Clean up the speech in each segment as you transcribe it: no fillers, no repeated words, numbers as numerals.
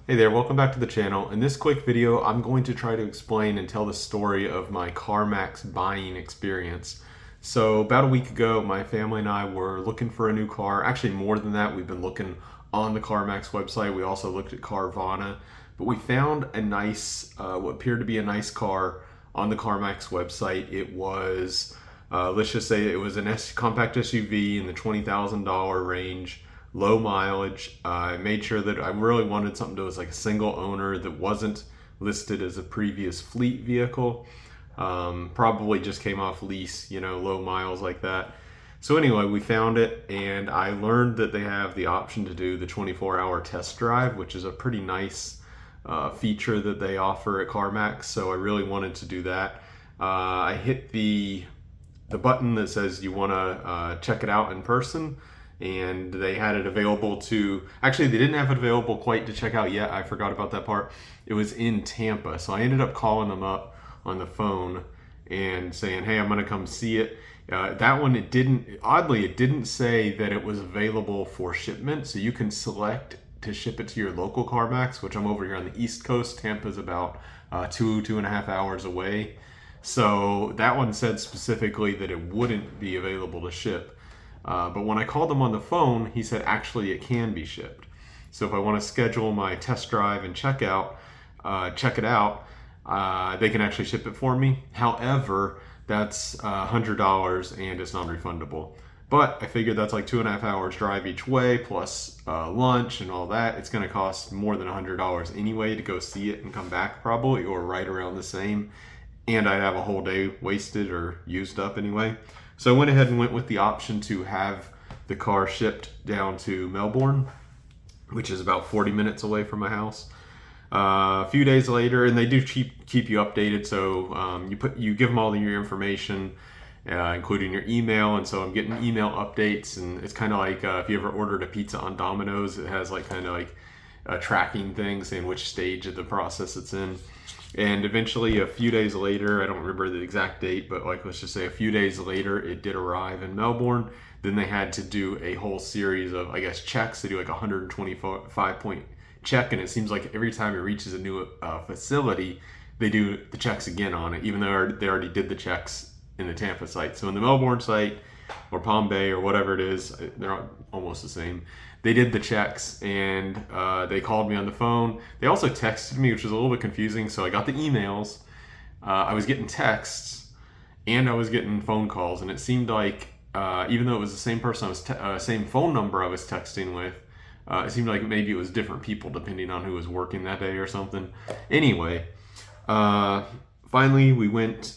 Hey there, welcome back to the channel. In this quick video, I'm going to try to explain and tell the story of my Carmax buying experience. So about a week ago, my family and I were looking for a new car. Actually, more than that, we've been looking on the Carmax website. We also looked at Carvana, but we found a nice, what appeared to be a nice car on the Carmax website. It was, let's just say it was an compact SUV in the $20,000 range, low mileage. I made sure that I really wanted something that was like a single owner that wasn't listed as a previous fleet vehicle. Probably just came off lease, low miles like that. So anyway, we found it, and I learned that they have the option to do the 24-hour test drive, which is a pretty nice feature that they offer at CarMax. So I really wanted to do that. I hit the button that says you want to check it out in person, and they had it available to, actually they didn't have it available quite to check out yet. I forgot about that part. It was in Tampa, so I ended up calling them up on the phone and saying, hey, I'm gonna come see it. That one, it didn't say that it was available for shipment, so you can select to ship it to your local CarMax, which I'm over here on the East Coast. Tampa's about 2.5 hours away. So that one said specifically that it wouldn't be available to ship. But when I called him on the phone, he said actually it can be shipped. So if I want to schedule my test drive and check it out, they can actually ship it for me. However, that's $100 and it's non-refundable. But I figured that's like 2.5 hours drive each way, plus lunch and all that. It's going to cost more than $100 anyway to go see it and come back, probably, or right around the same. And I'd have a whole day wasted or used up anyway. So I went ahead and went with the option to have the car shipped down to Melbourne, which is about 40 minutes away from my house. A few days later, and they do keep you updated, so you give them all your information, including your email, and so I'm getting email updates, and it's kind of like if you ever ordered a pizza on Domino's, it has like kind of like a tracking thing saying which stage of the process it's in. And eventually, a few days later, I don't remember the exact date, but like let's just say a few days later, it did arrive in Melbourne. Then they had to do a whole series of, I guess, checks. They do like a 125-point check, and it seems like every time it reaches a new facility, they do the checks again on it, even though they already did the checks in the Tampa site. So in the Melbourne site, or Palm Bay, or whatever it is, they're almost the same. They did the checks, and they called me on the phone. They also texted me, which was a little bit confusing. So I got the emails, I was getting texts, and I was getting phone calls. And it seemed like, even though it was the same person, same phone number I was texting with, it seemed like maybe it was different people depending on who was working that day or something. Anyway, finally we went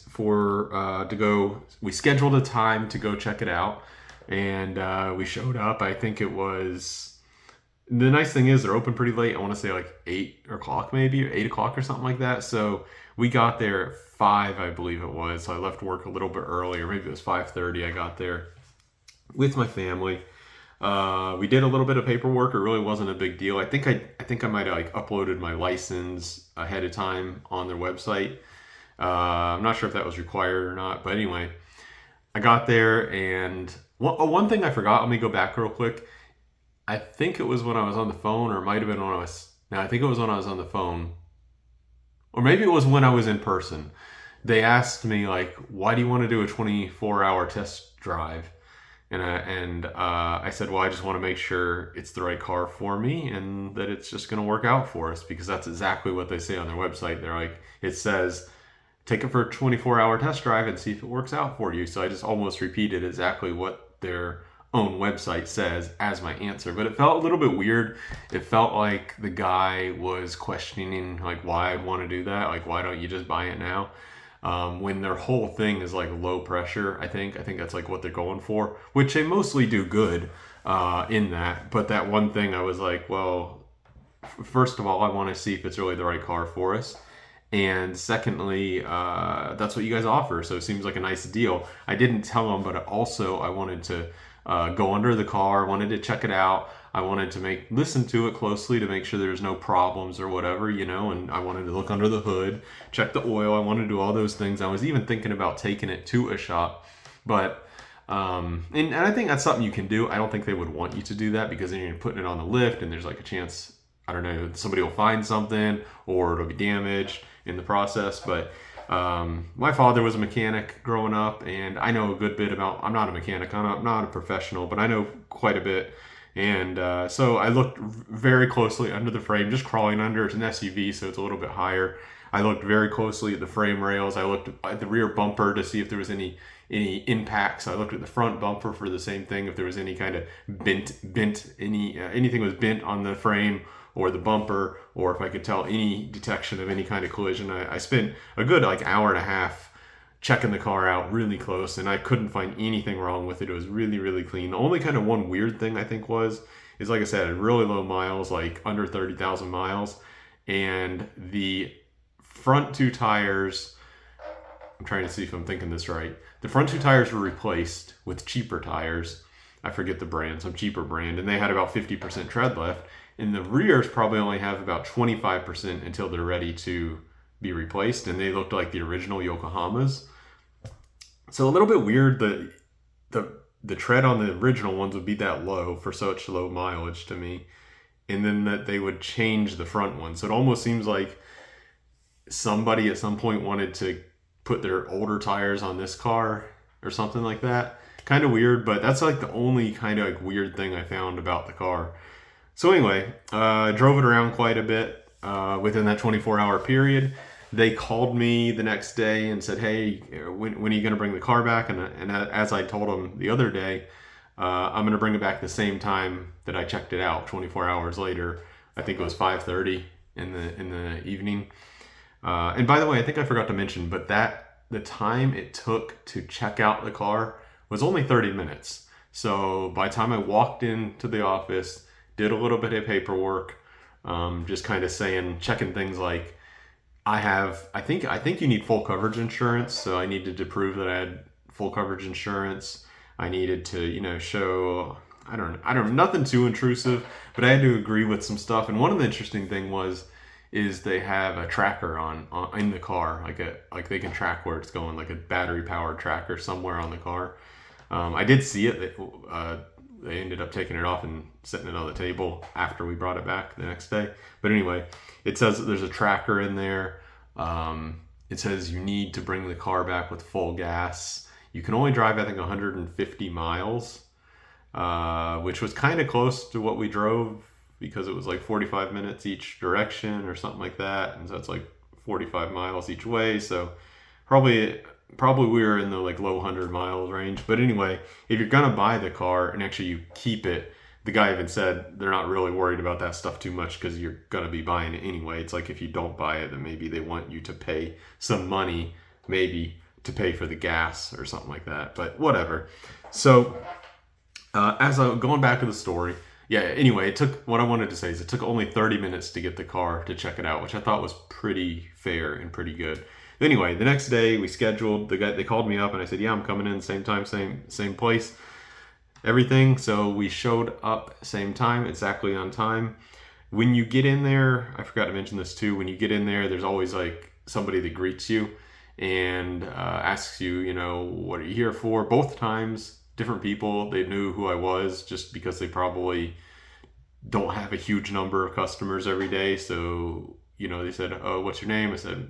we scheduled a time to go check it out. And we showed up. I think it was, the nice thing is they're open pretty late. I want to say like 8 o'clock maybe, or 8 o'clock or something like that. So we got there at 5, I believe it was. So I left work a little bit earlier. Maybe it was 5:30 I got there with my family. We did a little bit of paperwork. It really wasn't a big deal. I think I might have like uploaded my license ahead of time on their website. I'm not sure if that was required or not. But anyway, I got there, and one thing I forgot, let me go back real quick. I think it was when I was on the phone, or it might have been I think it was when I was on the phone. Or maybe it was when I was in person. They asked me, like, why do you want to do a 24-hour test drive? And I said, well, I just want to make sure it's the right car for me and that it's just going to work out for us, because that's exactly what they say on their website. They're like, it says, take it for a 24-hour test drive and see if it works out for you. So I just almost repeated exactly what their own website says as my answer. But it felt a little bit weird. It felt like the guy was questioning like why I'd want to do that. Like, why don't you just buy it now? When their whole thing is like low pressure, I think that's like what they're going for, which they mostly do good in that. But that one thing I was like, well, first of all, I want to see if it's really the right car for us. And secondly, that's what you guys offer. So it seems like a nice deal. I didn't tell them, but also I wanted to go under the car, wanted to check it out. I wanted to listen to it closely to make sure there's no problems or whatever, and I wanted to look under the hood, check the oil. I wanted to do all those things. I was even thinking about taking it to a shop, but and I think that's something you can do. I don't think they would want you to do that, because then you're putting it on the lift and there's like a chance I don't know, somebody will find something or it'll be damaged in the process. But my father was a mechanic growing up, and I know a good bit about. I'm not a mechanic. I'm not a professional, but I know quite a bit. And so I looked very closely under the frame, just crawling under. It's an SUV, so it's a little bit higher. I looked very closely at the frame rails. I looked at the rear bumper to see if there was any impacts. I looked at the front bumper for the same thing, if there was any kind of anything was bent on the frame or the bumper, or if I could tell any detection of any kind of collision. I spent a good like hour and a half checking the car out really close, and I couldn't find anything wrong with it. It was really, really clean. The only kind of one weird thing I think is like I said, it really low miles, like under 30,000 miles, and the front two tires, I'm trying to see if I'm thinking this right. The front two tires were replaced with cheaper tires. I forget the brand, some cheaper brand, and they had about 50% tread left. And the rears probably only have about 25% until they're ready to be replaced, and they looked like the original Yokohamas. So a little bit weird that the tread on the original ones would be that low for such low mileage to me, and then that they would change the front one. So it almost seems like somebody at some point wanted to put their older tires on this car or something like that. Kind of weird, but that's like the only kind of like weird thing I found about the car. So anyway, drove it around quite a bit within that 24-hour period. They called me the next day and said, hey, when are you going to bring the car back? And as I told them the other day, I'm going to bring it back the same time that I checked it out, 24 hours later. I think it was 5:30 in the evening. And by the way, I think I forgot to mention, but the time it took to check out the car was only 30 minutes. So by the time I walked into the office, did a little bit of paperwork, just kind of checking things like, I think you need full coverage insurance. So I needed to prove that I had full coverage insurance. I needed to, show, I don't nothing too intrusive, but I had to agree with some stuff. And one of the interesting thing is they have a tracker on in the car, like they can track where it's going, like a battery powered tracker somewhere on the car. I did see it. They ended up taking it off and setting it on the table after we brought it back the next day. But anyway, it says that there's a tracker in there. It says you need to bring the car back with full gas. You can only drive, I think, 150 miles, which was kind of close to what we drove because it was like 45 minutes each direction or something like that. And so it's like 45 miles each way. So probably we were in the like low 100 miles range. But anyway, if you're gonna buy the car and actually you keep it, the guy even said they're not really worried about that stuff too much because you're gonna be buying it anyway. It's like if you don't buy it, then maybe they want you to pay some money, maybe to pay for the gas or something like that. But whatever. So as I'm going back to the story, anyway, it took only 30 minutes to get the car to check it out, which I thought was pretty fair and pretty good. Anyway, the next day we scheduled, they called me up and I said, yeah, I'm coming in same time, same place, everything. So we showed up same time, exactly on time. When you get in there, I forgot to mention this too, when you get in there, there's always like somebody that greets you and asks you, what are you here for? Both times, different people, they knew who I was just because they probably don't have a huge number of customers every day. So they said, oh, what's your name? I said,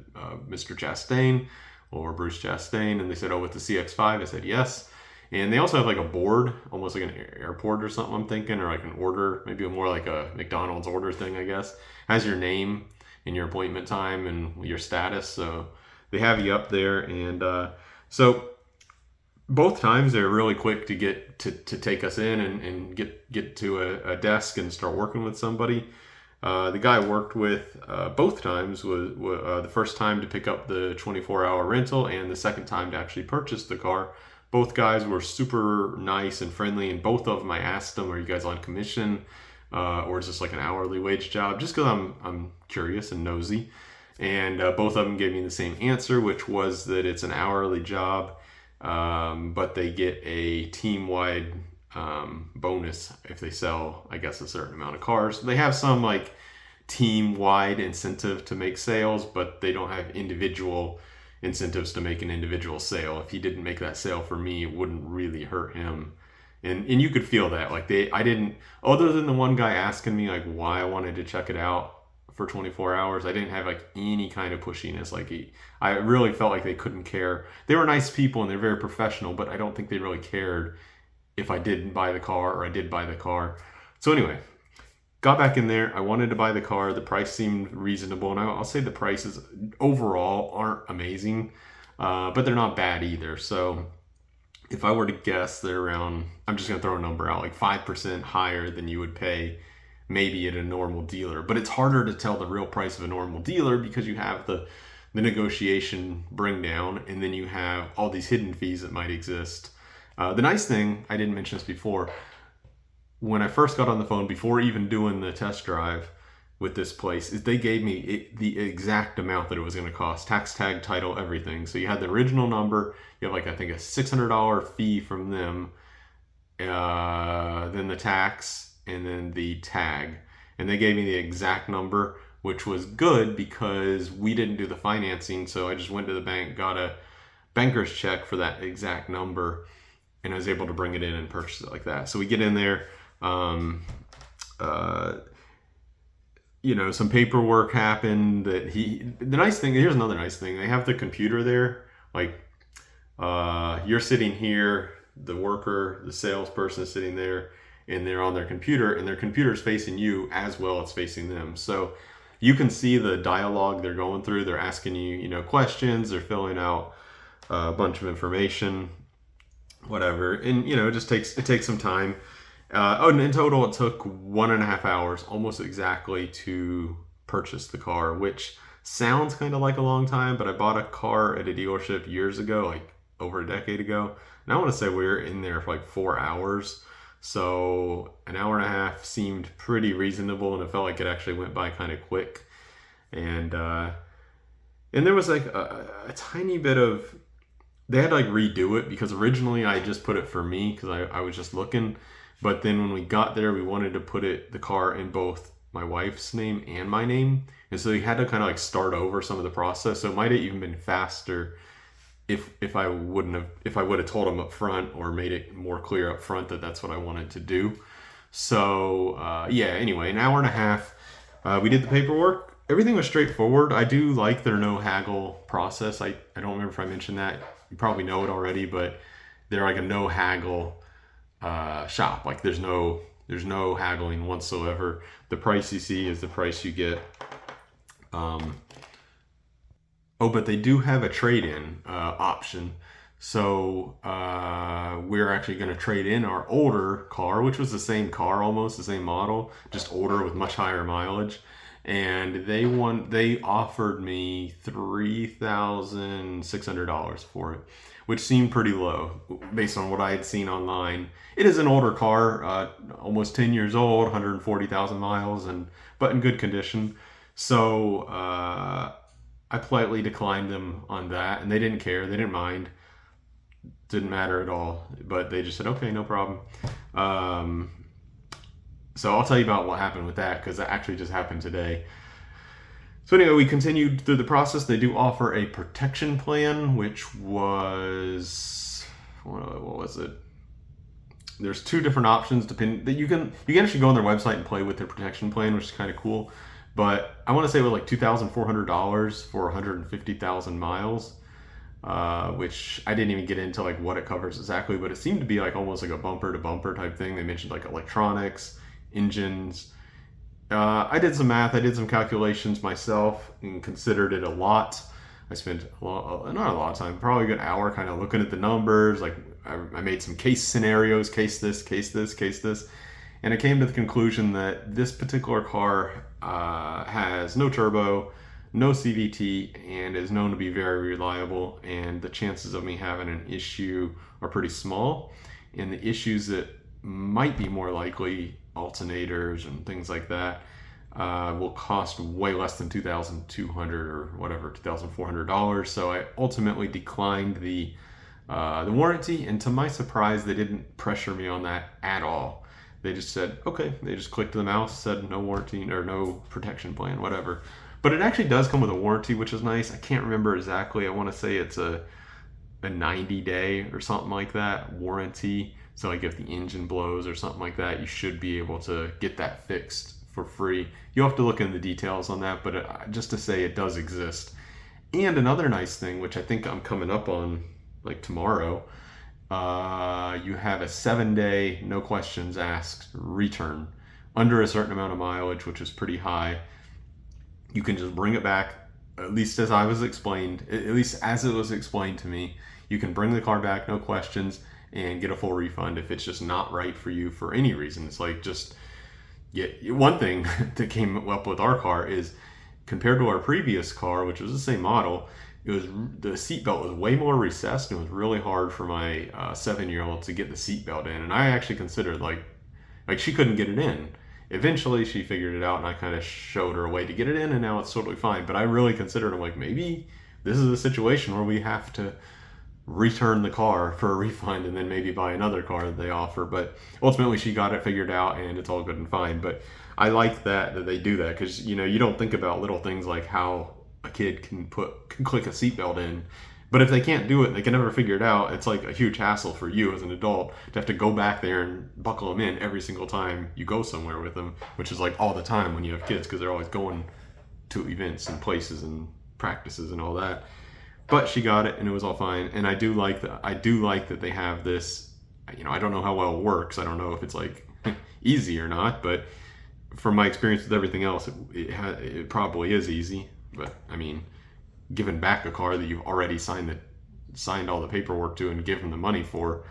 Mr. Chastain or Bruce Chastain. And they said, oh, with the CX-5? I said, yes. And they also have like a board, almost like an airport or something, I'm thinking, or like an order, maybe more like a McDonald's order thing, I guess. Has your name and your appointment time and your status. So they have you up there. And so both times they're really quick to get to take us in and get to a desk and start working with somebody. The guy I worked with both times was the first time to pick up the 24-hour rental and the second time to actually purchase the car. Both guys were super nice and friendly, and both of them I asked them, are you guys on commission or is this like an hourly wage job? Just because I'm curious and nosy. And both of them gave me the same answer, which was that it's an hourly job, but they get a team-wide bonus if they sell, I guess, a certain amount of cars. They have some like team-wide incentive to make sales, but they don't have individual incentives to make an individual sale. If he didn't make that sale for me, it wouldn't really hurt him And you could feel that. Like I didn't, other than the one guy asking me like why I wanted to check it out for 24 hours, I didn't have like any kind of pushiness. Like I really felt like they couldn't care. They were nice people and they're very professional, but I don't think they really cared if I didn't buy the car or I did buy the car. So anyway, got back in there. I wanted to buy the car. The price seemed reasonable, and I'll say the prices overall aren't amazing, but they're not bad either. So if I were to guess, they're around, I'm just going to throw a number out, like 5% higher than you would pay maybe at a normal dealer. But it's harder to tell the real price of a normal dealer because you have the negotiation bring down, and then you have all these hidden fees that might exist. The nice thing, I didn't mention this before, when I first got on the phone, before even doing the test drive with this place, is they gave me the exact amount that it was going to cost, tax, tag, title, everything. So you had the original number, you have like I think a $600 fee from them, then the tax, and then the tag, and they gave me the exact number, which was good because we didn't do the financing. So I just went to the bank, got a banker's check for that exact number, and I was able to bring it in and purchase it like that. So we get in there, some paperwork happened that the nice thing, here's another nice thing. They have the computer there. Like, you're sitting here, the worker, the salesperson is sitting there, and they're on their computer, and their computer is facing you as well as facing them. So you can see the dialogue they're going through. They're asking you, questions. They're filling out a bunch of information, whatever. And, it takes some time. And in total, it took 1.5 hours, almost exactly, to purchase the car, which sounds kind of like a long time, but I bought a car at a dealership years ago, like over a decade ago. And I want to say we were in there for like 4 hours. So an hour and a half seemed pretty reasonable, and it felt like it actually went by kind of quick. And there was like a tiny bit of, they had to like redo it because originally I just put it for me because I was just looking. But then when we got there, we wanted to put the car in both my wife's name and my name. And so we had to kind of like start over some of the process. So it might have even been faster if I would have told them up front or made it more clear up front that that's what I wanted to do. So anyway, an hour and a half, we did the paperwork. Everything was straightforward. I do like their no haggle process. I don't remember if I mentioned that. You probably know it already, but they're like a no haggle shop. Like there's no haggling whatsoever. The price you see is the price you get. But they do have a trade-in option. So we're actually going to trade in our older car, which was the same car, almost the same model, just older with much higher mileage. And they offered me $3,600 for it, which seemed pretty low based on what I had seen online. It is an older car, almost 10 years old, 140,000 miles, but in good condition. So I politely declined them on that, and they didn't care. They didn't mind. Didn't matter at all. But they just said, okay, no problem. So I'll tell you about what happened with that, because that actually just happened today. So anyway, we continued through the process. They do offer a protection plan, which was, what was it? There's two different options. You can actually go on their website and play with their protection plan, which is kind of cool. But I want to say it was like $2,400 for 150,000 miles, which I didn't even get into like what it covers exactly, but it seemed to be like almost like a bumper to bumper type thing. They mentioned like electronics, engines. I did some math, I did some calculations myself and considered it a lot. I spent not a lot of time, probably a good hour kind of looking at the numbers. Like I made some case scenarios, case this, case this, case this. And I came to the conclusion that this particular car has no turbo, no CVT, and is known to be very reliable. And the chances of me having an issue are pretty small. And the issues that might be more likely, alternators and things like that, will cost way less than $2,200 or whatever, $2,400. So I ultimately declined the warranty, and to my surprise, they didn't pressure me on that at all. They just said, okay. They just clicked the mouse, said no warranty or no protection plan, whatever. But it actually does come with a warranty, which is nice. I can't remember exactly. I want to say it's a 90-day or something like that warranty. So like if the engine blows or something like that, you should be able to get that fixed for free. You have to look into the details on that, but just to say it does exist. And another nice thing, which I think I'm coming up on like tomorrow, you have a 7-day, no questions asked return under a certain amount of mileage, which is pretty high. You can just bring it back, at least as I was explained, at least as it was explained to me. You can bring the car back, no questions, and get a full refund if it's just not right for you for any reason. It's like just, yeah, one thing that came up with our car is compared to our previous car, which was the same model, it was the seatbelt was way more recessed, and it was really hard for my 7-year-old to get the seatbelt in. And I actually considered like she couldn't get it in. Eventually, she figured it out, and I kind of showed her a way to get it in, and now it's totally fine. But I really considered, I'm like, maybe this is a situation where we have to return the car for a refund and then maybe buy another car that they offer. But ultimately, she got it figured out, and it's all good and fine. But I like that they do that, because you don't think about little things like how a kid can click a seatbelt in. But if they can't do it, they can never figure it out. It's like a huge hassle for you as an adult to have to go back there and buckle them in every single time you go somewhere with them, which is like all the time when you have kids, because they're always going to events and places and practices and all that. But she got it, and it was all fine. And I do like that they have this. I don't know how well it works. I don't know if it's like easy or not. But from my experience with everything else, it probably is easy. But I mean, giving back a car that you've already signed all the paperwork to and given the money for,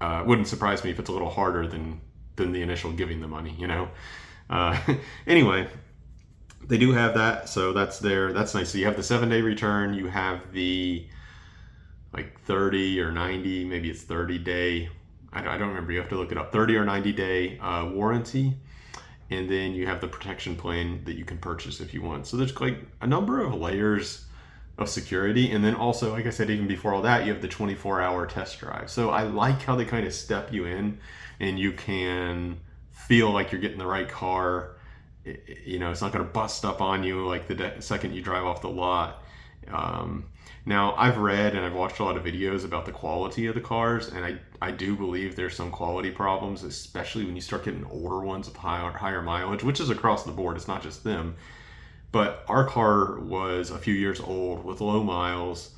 wouldn't surprise me if it's a little harder than the initial giving the money. Anyway. They do have that, so that's there. That's nice. So you have the 7-day return. You have the like 30 or 90, maybe it's 30-day. I don't remember. You have to look it up. 30 or 90-day warranty, and then you have the protection plan that you can purchase if you want. So there's like a number of layers of security, and then also, like I said, even before all that, you have the 24-hour test drive. So I like how they kind of step you in, and you can feel like you're getting the right car. It's not going to bust up on you like the second you drive off the lot. Now, I've read and I've watched a lot of videos about the quality of the cars, and I do believe there's some quality problems, especially when you start getting older ones with higher mileage, which is across the board. It's not just them. But our car was a few years old with low miles,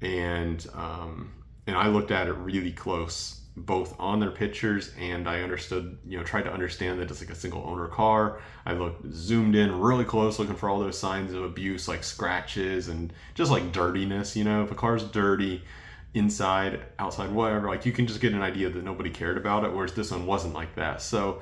and I looked at it really close, both on their pictures, and I understood, tried to understand that it's like a single owner car. I zoomed in really close, looking for all those signs of abuse, like scratches and just like dirtiness. If a car's dirty, inside, outside, whatever, like you can just get an idea that nobody cared about it, whereas this one wasn't like that. So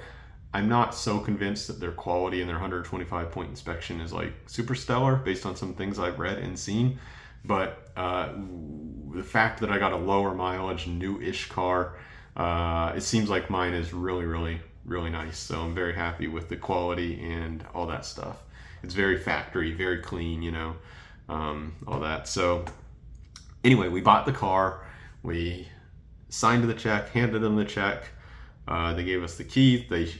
I'm not so convinced that their quality and their 125-point inspection is like super stellar based on some things I've read and seen. But the fact that I got a lower mileage, new-ish car, it seems like mine is really, really, really nice. So I'm very happy with the quality and all that stuff. It's very factory, very clean, all that. So anyway, we bought the car. We signed the check, handed them the check. They gave us the key. They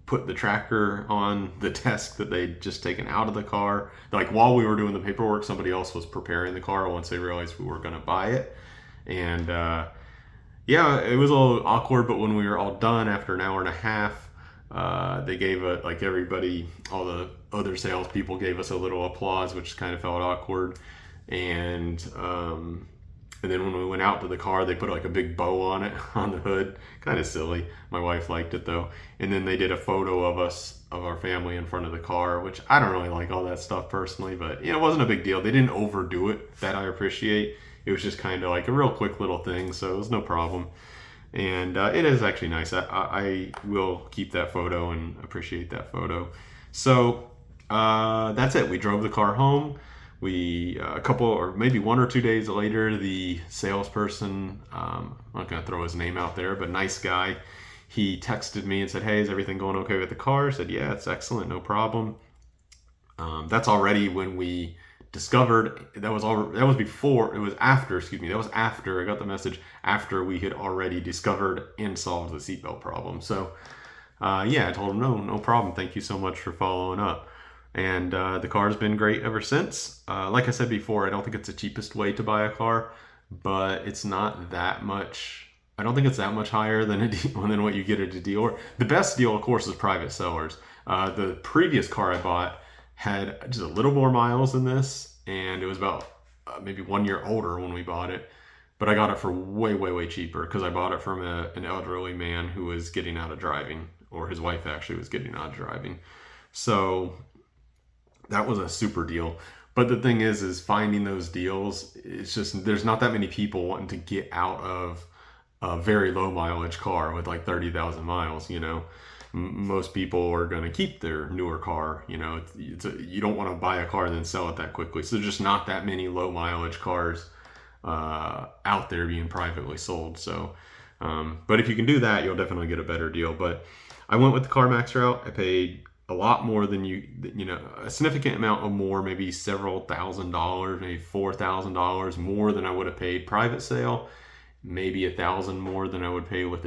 put the tracker on the desk that they'd just taken out of the car. Like while we were doing the paperwork, somebody else was preparing the car once they realized we were going to buy it. And yeah, it was a little awkward, but when we were all done after an hour and a half, they gave everybody, all the other salespeople gave us a little applause, which kind of felt awkward. And then when we went out to the car, they put like a big bow on it, on the hood. Kind of silly. My wife liked it though. And then they did a photo of us, of our family in front of the car, which I don't really like all that stuff personally, but it wasn't a big deal. They didn't overdo it, that I appreciate. It was just kind of like a real quick little thing, so it was no problem. And it is actually nice. I will keep that photo and appreciate that photo. So that's it. We drove the car home. A couple or maybe 1 or 2 days later, the salesperson, I'm not going to throw his name out there, but nice guy, he texted me and said, "Hey, is everything going okay with the car?" I said, "Yeah, it's excellent, no problem." That's already when we discovered, that was after I got the message, after we had already discovered and solved the seatbelt problem. So yeah, I told him, no problem. Thank you so much for following up. And the car's been great ever since. Like I said before, I don't think it's the cheapest way to buy a car, but it's not that much I don't think it's that much higher than than what you get at a dealer. The best deal, of course, is private sellers. The previous car I bought had just a little more miles than this, and it was about maybe 1 year older when we bought it. But I got it for way, way, way cheaper because I bought it from an elderly man who was getting out of driving, or his wife actually was getting out of driving. So that was a super deal. But the thing is finding those deals. It's just there's not that many people wanting to get out of a very low mileage car with like 30,000 miles. Most people are going to keep their newer car. You don't want to buy a car and then sell it that quickly. So there's just not that many low mileage cars out there being privately sold. So, but if you can do that, you'll definitely get a better deal. But I went with the Carmax route. I paid a lot more than a significant amount of more, maybe several $1,000s, maybe $4,000 more than I would have paid private sale, maybe $1,000 more than I would pay with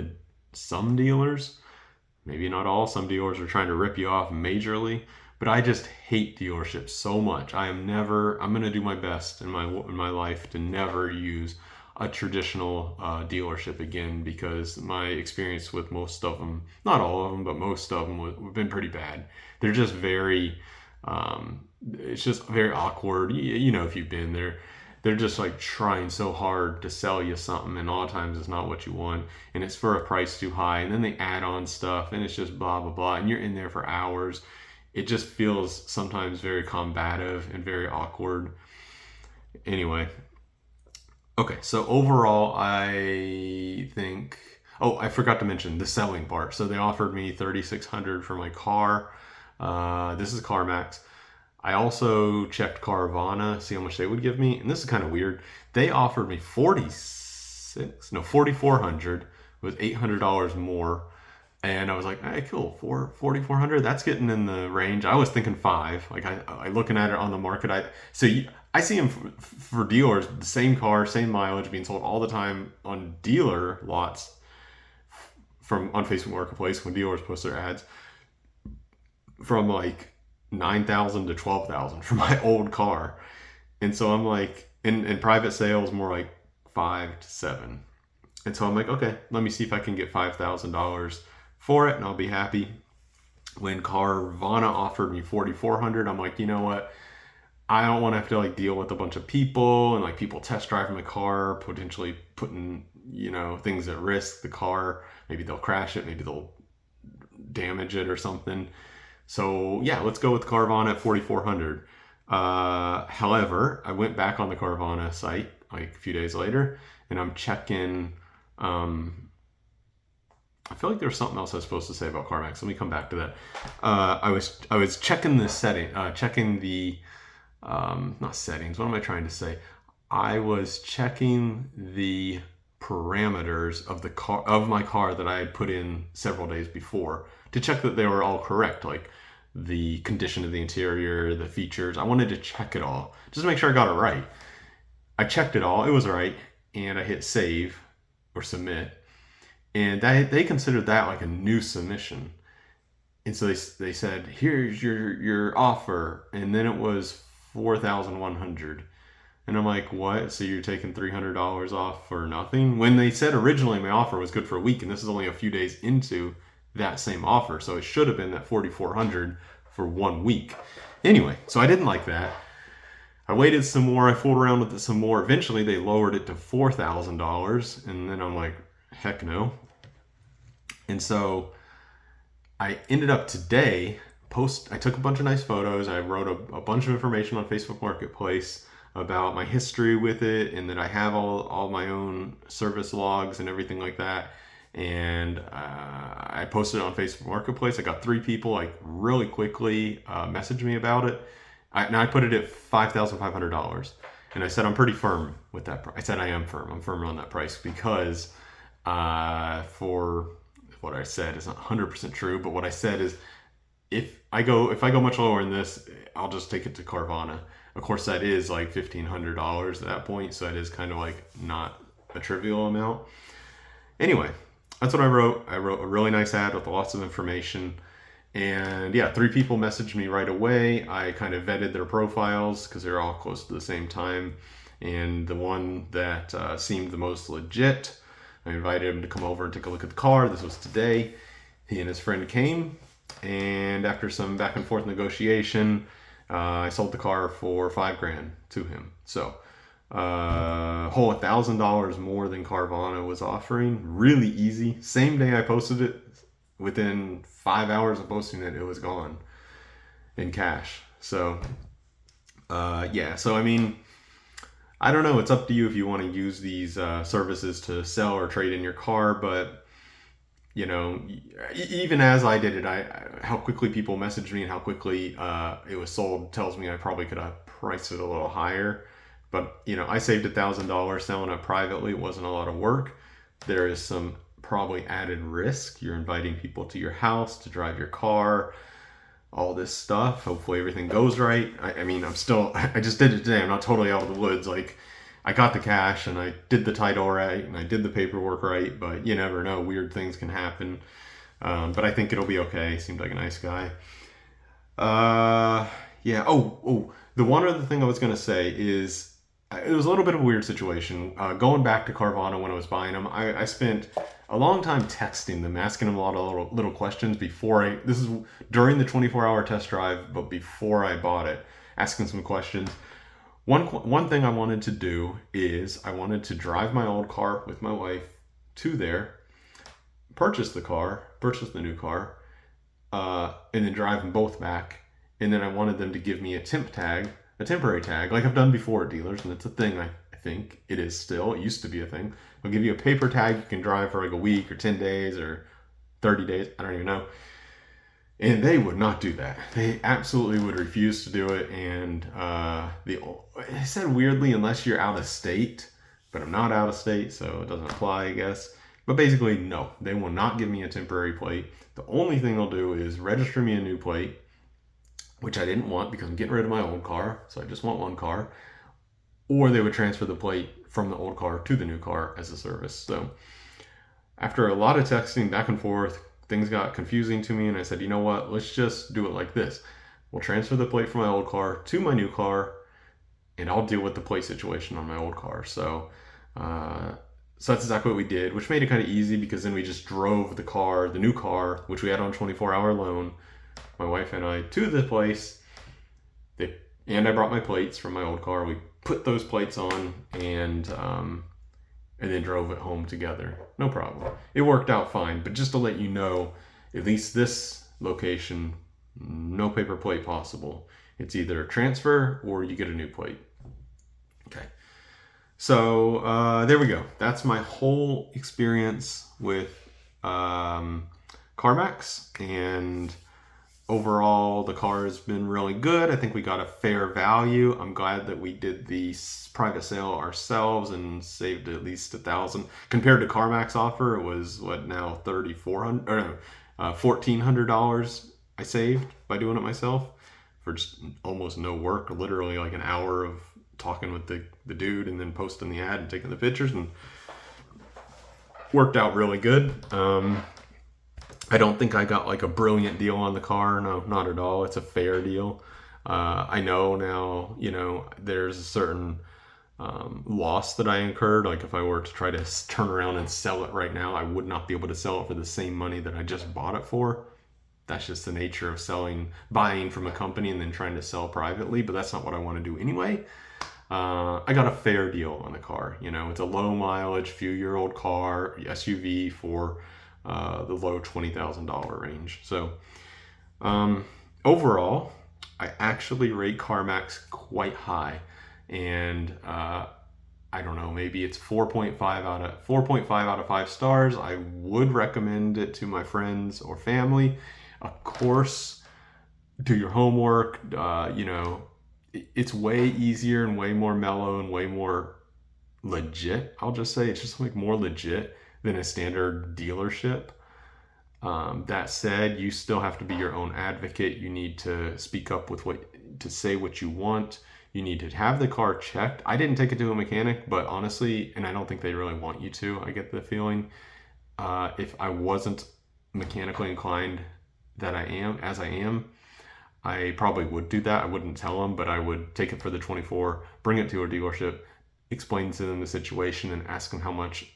some dealers. Maybe not all. Some dealers are trying to rip you off majorly, but I just hate dealerships so much. I'm going to do my best in my life to never use a traditional dealership again, because my experience with most of them, not all of them, but most of them have been pretty bad. They're just it's just very awkward. If you've been there, they're just like trying so hard to sell you something, and a lot of times it's not what you want, and it's for a price too high, and then they add on stuff, and it's just blah, blah, blah, and you're in there for hours. It just feels sometimes very combative and very awkward. Anyway. Okay, so overall, I think... Oh, I forgot to mention the selling part. So they offered me $3,600 for my car. This is CarMax. I also checked Carvana, see how much they would give me. And this is kind of weird. They offered me $4,400 with $800 more. And I was like, hey, cool, $4,400. That's getting in the range. I was thinking $5,000. Like I looking at it on the market. I see them for dealers, the same car, same mileage being sold all the time on dealer lots on Facebook Marketplace when dealers post their ads, from like $9,000 to $12,000 for my old car. And so I'm like, in private sales, more like $5,000 to $7,000. And so I'm like, okay, let me see if I can get $5,000 for it, and I'll be happy. When Carvana offered me $4,400, I'm like, you know what? I don't want to have to like deal with a bunch of people and like people test driving my car, potentially putting, things at risk. The car, maybe they'll crash it, maybe they'll damage it or something. So yeah, let's go with Carvana at $4,400. However, I went back on the Carvana site like a few days later, and I'm checking. I feel like there was something else I was supposed to say about CarMax. Let me come back to that. I was checking the setting, checking the not settings. What am I trying to say? I was checking the parameters of my car that I had put in several days before to check that they were all correct, like the condition of the interior, the features. I wanted to check it all just to make sure I got it right. I checked it all. It was right, and I hit save or submit. And they considered that like a new submission. And so they said, here's your offer. And then it was $4,100. And I'm like, what? So you're taking $300 off for nothing? When they said originally my offer was good for a week, and this is only a few days into that same offer. So it should have been that $4,400 for 1 week. Anyway, so I didn't like that. I waited some more. I fooled around with it some more. Eventually, they lowered it to $4,000. And then I'm like, heck no. And so I ended up today I took a bunch of nice photos. I wrote a bunch of information on Facebook Marketplace about my history with it, and that I have all my own service logs and everything like that. And I posted it on Facebook Marketplace. I got 3 people like really quickly message me about it. I put it at $5,500. And I said, I'm pretty firm with that price. I said, I am firm. I'm firm on that price because for what I said is not 100% true, but what I said is if I go much lower in this, I'll just take it to Carvana. Of course, that is like $1,500 at that point, so that is kind of like not a trivial amount. Anyway, that's what I wrote. I wrote a really nice ad with lots of information. And yeah, 3 people messaged me right away. I kind of vetted their profiles because they're all close to the same time. And the one that seemed the most legit I invited him to come over and take a look at the car. This was today. He and his friend came, and after some back and forth negotiation, I sold the car for $5,000 to him. So, whole $1,000 more than Carvana was offering. Really easy. Same day I posted it, within 5 hours of posting it, it was gone in cash. So, yeah. So I mean, I don't know. It's up to you if you want to use these services to sell or trade in your car, but you know, even as I did it, how quickly people messaged me and how quickly it was sold tells me I probably could have priced it a little higher. But you know, I saved $1,000 selling it privately. It wasn't a lot of work. There is some probably added risk. You're inviting people to your house to drive your car, all this stuff. Hopefully everything goes right. I mean, I just did it today. I'm not totally out of the woods. Like, I got the cash and I did the title right and I did the paperwork right, but you never know. Weird things can happen. But I think it'll be okay. Seemed like a nice guy. Yeah. Oh, the one other thing I was going to say is it was a little bit of a weird situation. Going back to Carvana when I was buying them, I spent a long time texting them, asking them a lot of little questions this is during the 24-hour test drive, but before I bought it, asking some questions. One thing I wanted to do is I wanted to drive my old car with my wife to there, purchase the new car, and then drive them both back. And then I wanted them to give me a temporary tag, like I've done before at dealers, and it's a thing. I think it is still. It used to be a thing. They'll give you a paper tag you can drive for like a week or 10 days or 30 days. I don't even know. And they would not do that. They absolutely would refuse to do it. And it said weirdly, unless you're out of state, but I'm not out of state, so it doesn't apply, I guess. But basically, no, they will not give me a temporary plate. The only thing they'll do is register me a new plate, which I didn't want because I'm getting rid of my old car, so I just want one car. Or they would transfer the plate from the old car to the new car as a service. So after a lot of texting back and forth, things got confusing to me, and I said, you know what, let's just do it like this. We'll transfer the plate from my old car to my new car, and I'll deal with the plate situation on my old car. So that's exactly what we did, which made it kind of easy because then we just drove the new car, which we had on 24-hour loan, my wife and I, to the place. And I brought my plates from my old car. We put those plates on and then drove it home together. No problem. It worked out fine, but just to let you know, at least this location, no paper plate possible. It's either a transfer or you get a new plate. Okay. So there we go. That's my whole experience with Carmax, and overall the car has been really good. I think we got a fair value. I'm glad that we did the private sale ourselves and saved at least $1,000 compared to Carmax offer. It was what now $1,400 I saved by doing it myself for just almost no work, literally like an hour of talking with the dude and then posting the ad and taking the pictures, and worked out really good. I don't think I got like a brilliant deal on the car. No, not at all. It's a fair deal. I know now, there's a certain loss that I incurred. Like if I were to try to turn around and sell it right now, I would not be able to sell it for the same money that I just bought it for. That's just the nature of buying from a company and then trying to sell privately, but that's not what I want to do anyway. I got a fair deal on the car. It's a low mileage, few-year-old car, SUV for the low $20,000 range. So overall, I actually rate Carmax quite high, and I don't know, maybe it's 4.5 out of 5 stars. I would recommend it to my friends or family. Of course, do your homework. It's way easier and way more mellow and way more legit. I'll just say it's just like more legit than a standard dealership. That said, you still have to be your own advocate. You need to speak up to say what you want. You need to have the car checked. I didn't take it to a mechanic, but honestly, and I don't think they really want you to, I get the feeling, if I wasn't mechanically inclined as I am, I probably would do that. I wouldn't tell them, but I would take it for the 24, bring it to a dealership, explain to them the situation and ask them how much.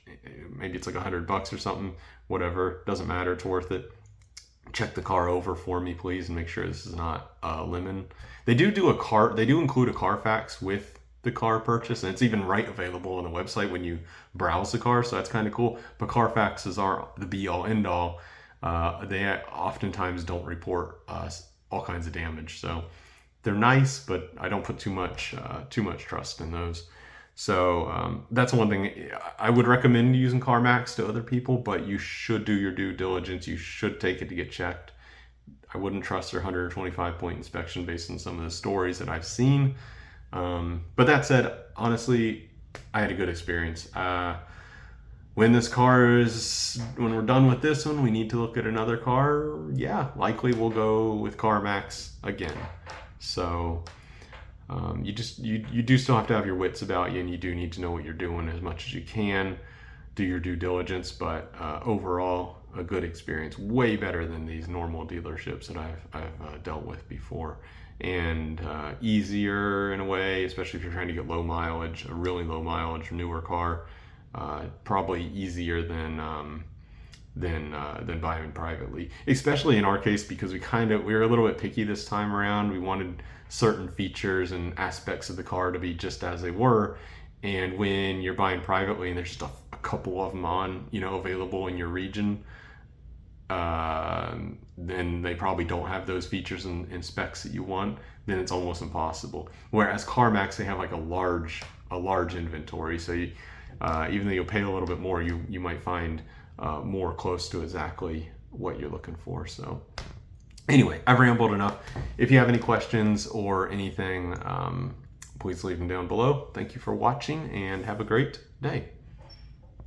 Maybe it's like $100 or something, whatever, doesn't matter, it's worth it. Check the car over for me, please, and make sure this is not a lemon. They do include a Carfax with the car purchase, and it's even available on the website when you browse the car, so that's kind of cool. But Carfaxes aren't the be all end all. They oftentimes don't report all kinds of damage, so they're nice, but I don't put too much trust in those. So that's one thing I would recommend using Carmax to other people, but you should do your due diligence. You should take it to get checked. I wouldn't trust their 125-point inspection based on some of the stories that I've seen. But that said, honestly, I had a good experience. When we're done with this one, we need to look at another car. Yeah, likely we'll go with Carmax again. So you do still have to have your wits about you, and you do need to know what you're doing as much as you can. Do your due diligence, but overall, a good experience. Way better than these normal dealerships that I've dealt with before, and easier in a way, especially if you're trying to get low mileage, a really low mileage newer car. Probably easier than buying privately, especially in our case, because we were a little bit picky this time around. We wanted certain features and aspects of the car to be just as they were, and when you're buying privately and there's just a couple of them available in your region, then they probably don't have those features and specs that you want. Then it's almost impossible. Whereas CarMax, they have like a large inventory, so even though you'll pay a little bit more, you might find more close to exactly what you're looking for. So anyway, I've rambled enough. If you have any questions or anything, please leave them down below. Thank you for watching, and have a great day.